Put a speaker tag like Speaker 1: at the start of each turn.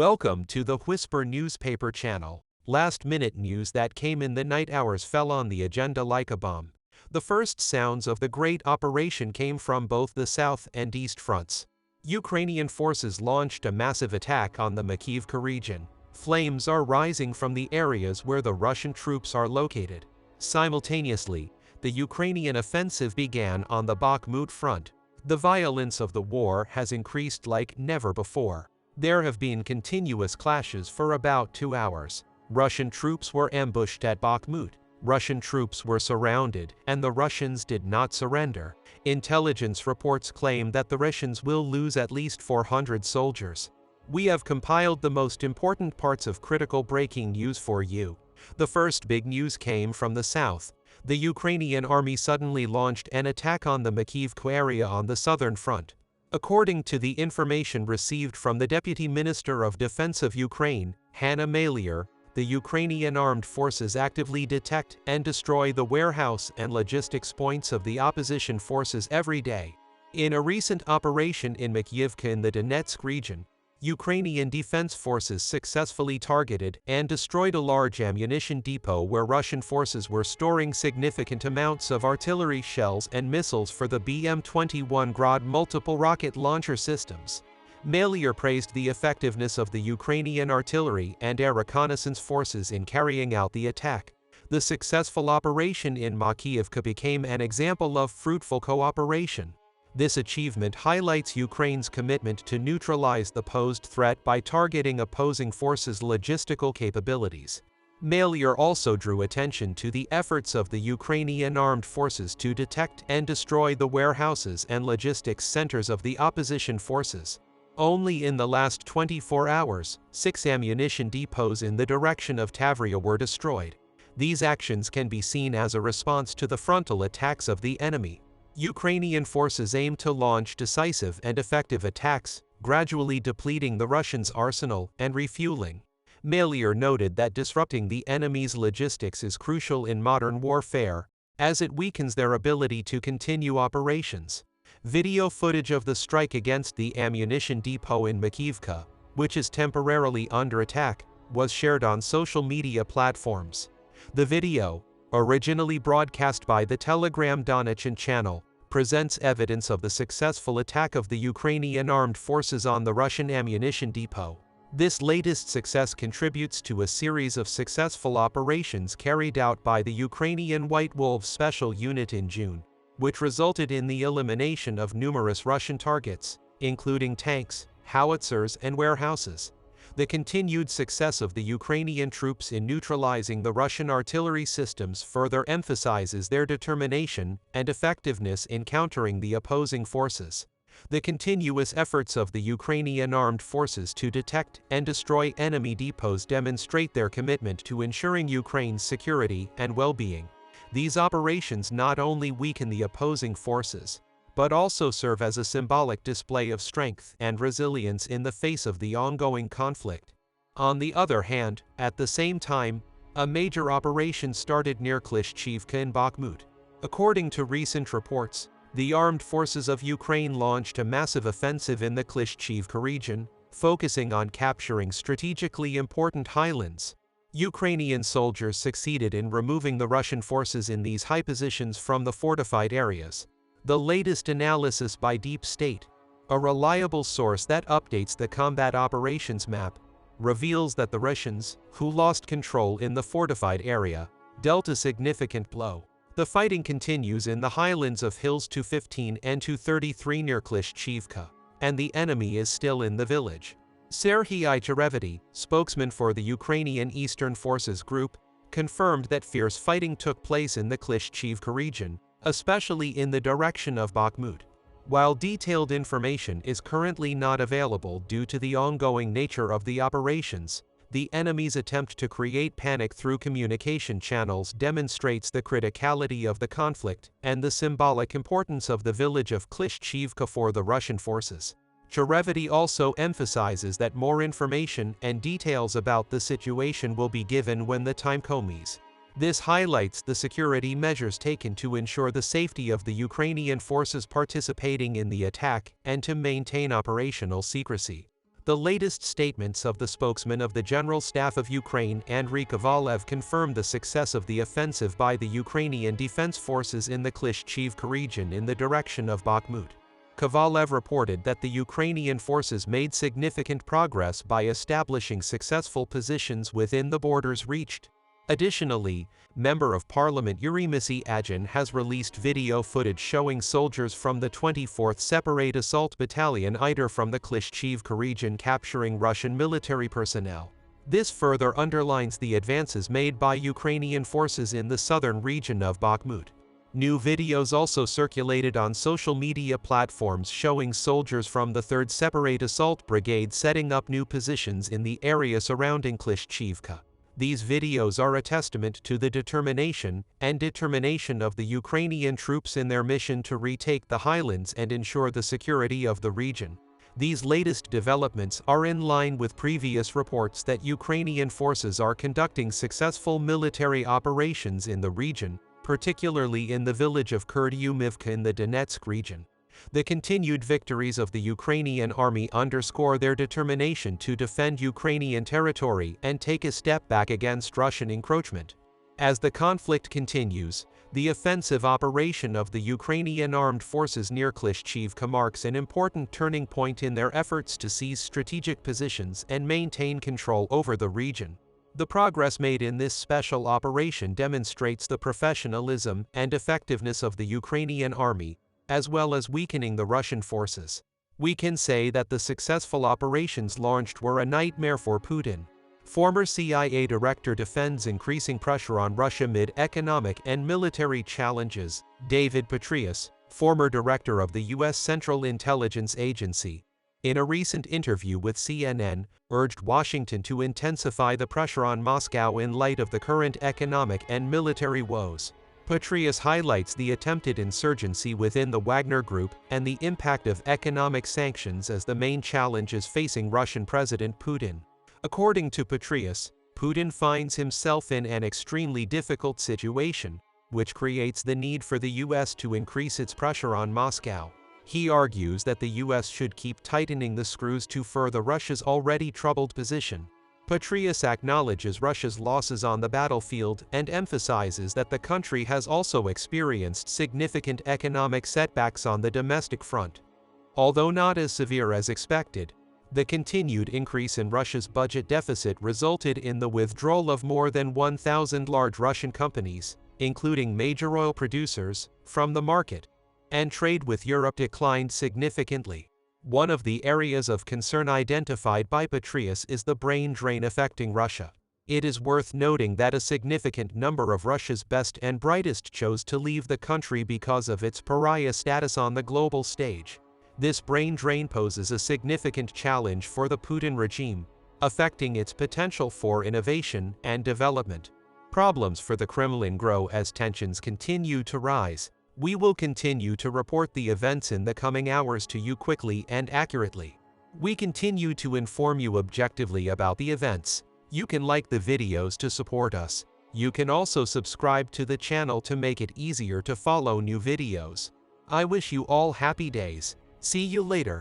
Speaker 1: Welcome to the Whisper newspaper channel. Last-minute news that came in the night hours fell on the agenda like a bomb. The first sounds of the great operation came from both the south and east fronts. Ukrainian forces launched a massive attack on the Makiivka region. Flames are rising from the areas where the Russian troops are located. Simultaneously, the Ukrainian offensive began on the Bakhmut front. The violence of the war has increased like never before. There have been continuous clashes for about 2 hours. Russian troops were ambushed at Bakhmut. Russian troops were surrounded, and the Russians did not surrender. Intelligence reports claim that the Russians will lose at least 400 soldiers. We have compiled the most important parts of critical breaking news for you. The first big news came from the south. The Ukrainian army suddenly launched an attack on the Makiivka area on the southern front. According to the information received from the Deputy Minister of Defense of Ukraine, Hanna Maliar, the Ukrainian armed forces actively detect and destroy the warehouse and logistics points of the opposition forces every day. In a recent operation in Makiivka in the Donetsk region, Ukrainian defense forces successfully targeted and destroyed a large ammunition depot where Russian forces were storing significant amounts of artillery shells and missiles for the BM-21 Grad multiple rocket launcher systems. Maliar praised the effectiveness of the Ukrainian artillery and air reconnaissance forces in carrying out the attack. The successful operation in Makiivka became an example of fruitful cooperation. This achievement highlights Ukraine's commitment to neutralize the posed threat by targeting opposing forces' logistical capabilities. Maliar also drew attention to the efforts of the Ukrainian armed forces to detect and destroy the warehouses and logistics centers of the opposition forces. Only in the last 24 hours, 6 ammunition depots in the direction of Tavria were destroyed. These actions can be seen as a response to the frontal attacks of the enemy. Ukrainian forces aim to launch decisive and effective attacks, gradually depleting the Russians' arsenal and refueling. Maliar noted that disrupting the enemy's logistics is crucial in modern warfare, as it weakens their ability to continue operations. Video footage of the strike against the ammunition depot in Makiivka, which is temporarily under attack, was shared on social media platforms. The video, originally broadcast by the Telegram Donetsk channel, presents evidence of the successful attack of the Ukrainian armed forces on the Russian ammunition depot. This latest success contributes to a series of successful operations carried out by the Ukrainian White Wolves Special Unit in June, which resulted in the elimination of numerous Russian targets, including tanks, howitzers, and warehouses. The continued success of the Ukrainian troops in neutralizing the Russian artillery systems further emphasizes their determination and effectiveness in countering the opposing forces. The continuous efforts of the Ukrainian armed forces to detect and destroy enemy depots demonstrate their commitment to ensuring Ukraine's security and well-being. These operations not only weaken the opposing forces, but also serve as a symbolic display of strength and resilience in the face of the ongoing conflict. On the other hand, at the same time, a major operation started near Klishchiivka in Bakhmut. According to recent reports, the armed forces of Ukraine launched a massive offensive in the Klishchiivka region, focusing on capturing strategically important highlands. Ukrainian soldiers succeeded in removing the Russian forces in these high positions from the fortified areas. The latest analysis by Deep State, a reliable source that updates the combat operations map, reveals that the Russians, who lost control in the fortified area, dealt a significant blow. The fighting continues in the highlands of Hills 215 and 233 near Klishchiivka, and the enemy is still in the village. Serhiy Cherevity, spokesman for the Ukrainian Eastern Forces Group, confirmed that fierce fighting took place in the Klishchiivka region, especially in the direction of Bakhmut. While detailed information is currently not available due to the ongoing nature of the operations, the enemy's attempt to create panic through communication channels demonstrates the criticality of the conflict and the symbolic importance of the village of Klishchiivka for the Russian forces. Cherevity also emphasizes that more information and details about the situation will be given when the time comes. This highlights the security measures taken to ensure the safety of the Ukrainian forces participating in the attack and to maintain operational secrecy. The latest statements of the spokesman of the General Staff of Ukraine, Andriy Kovalev, confirmed the success of the offensive by the Ukrainian Defense Forces in the Klishchiivka region in the direction of Bakhmut. Kovalev reported that the Ukrainian forces made significant progress by establishing successful positions within the borders reached. Additionally, Member of Parliament Yuri Misy-Agin has released video footage showing soldiers from the 24th Separate Assault Battalion IDER from the Klishchiivka region capturing Russian military personnel. This further underlines the advances made by Ukrainian forces in the southern region of Bakhmut. New videos also circulated on social media platforms showing soldiers from the 3rd Separate Assault Brigade setting up new positions in the area surrounding Klishchiivka. These videos are a testament to the determination of the Ukrainian troops in their mission to retake the highlands and ensure the security of the region. These latest developments are in line with previous reports that Ukrainian forces are conducting successful military operations in the region, particularly in the village of Kurdyumivka in the Donetsk region. The continued victories of the Ukrainian army underscore their determination to defend Ukrainian territory and take a step back against Russian encroachment. As the conflict continues, the offensive operation of the Ukrainian armed forces near Klishchiivka marks an important turning point in their efforts to seize strategic positions and maintain control over the region. The progress made in this special operation demonstrates the professionalism and effectiveness of the Ukrainian army, as well as weakening the Russian forces. We can say that the successful operations launched were a nightmare for Putin. Former CIA director defends increasing pressure on Russia amid economic and military challenges. David Petraeus, former director of the U.S. Central Intelligence Agency, in a recent interview with CNN, urged Washington to intensify the pressure on Moscow in light of the current economic and military woes. Petraeus highlights the attempted insurgency within the Wagner Group and the impact of economic sanctions as the main challenges facing Russian President Putin. According to Petraeus, Putin finds himself in an extremely difficult situation, which creates the need for the U.S. to increase its pressure on Moscow. He argues that the U.S. should keep tightening the screws to further Russia's already troubled position. Petraeus acknowledges Russia's losses on the battlefield and emphasizes that the country has also experienced significant economic setbacks on the domestic front. Although not as severe as expected, the continued increase in Russia's budget deficit resulted in the withdrawal of more than 1,000 large Russian companies, including major oil producers, from the market, and trade with Europe declined significantly. One of the areas of concern identified by Petraeus is the brain drain affecting Russia. It is worth noting that a significant number of Russia's best and brightest chose to leave the country because of its pariah status on the global stage. This brain drain poses a significant challenge for the Putin regime, affecting its potential for innovation and development. Problems for the Kremlin grow as tensions continue to rise. We will continue to report the events in the coming hours to you quickly and accurately. We continue to inform you objectively about the events. You can like the videos to support us. You can also subscribe to the channel to make it easier to follow new videos. I wish you all happy days. See you later.